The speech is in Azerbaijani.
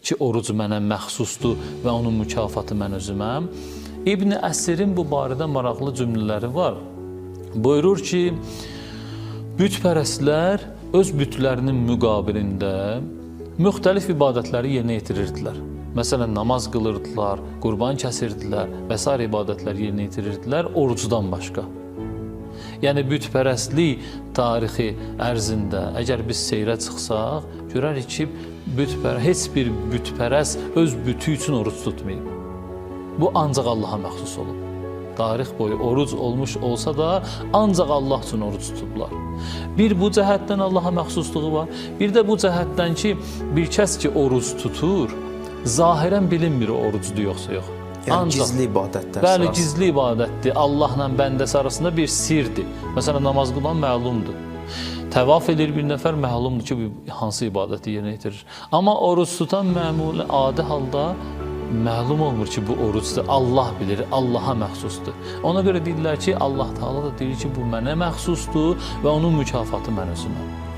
ki, oruc mənə məxsusdur və onun mükafatı mən özüməm. İbn Əsir'in bu barədə maraqlı cümlələri var. Buyurur ki, bütpərəstlər öz bütlərinin müqabilində müxtəlif ibadətləri yerinə yetirirdilər. Məsələn, namaz qılırdılar, qurban kəsirdilər və s. ibadətlər yerinə yetirirdilər orucdan başqa. Yəni, bütpərəstlik tarixi ərzində əgər biz seyrə çıxsaq, görərik ki, heç bir bütpərəst öz bütü üçün oruc tutmayıb. Bu, ancaq Allaha məxsus olub. Tarix boyu oruc olmuş olsa da, ancaq Allah üçün oruc tutublar. Bir, bu cəhətdən Allaha məxsusluğu var. Bir də bu cəhətdən ki, bir kəs ki, oruc tutur, zahirən bilinmir orucdur yoxsa yox. Yəni, gizli ibadətlər. Bəli, gizli ibadətdir. Allahla bəndəsi arasında bir sirdir. Məsələn, namaz qılan məlumdur. Təvaf edir bir nəfər, məlumdur ki, hansı ibadəti yerinə yetirir. Amma oruc tutan məmuli, adi halda məlum olmur ki, bu orucdur. Allah bilir, Allaha məxsusdur. Ona görə deyirlər ki, Allah Teala da deyir ki, bu mənə məxsusdur və onun mükafatı mən özüməm.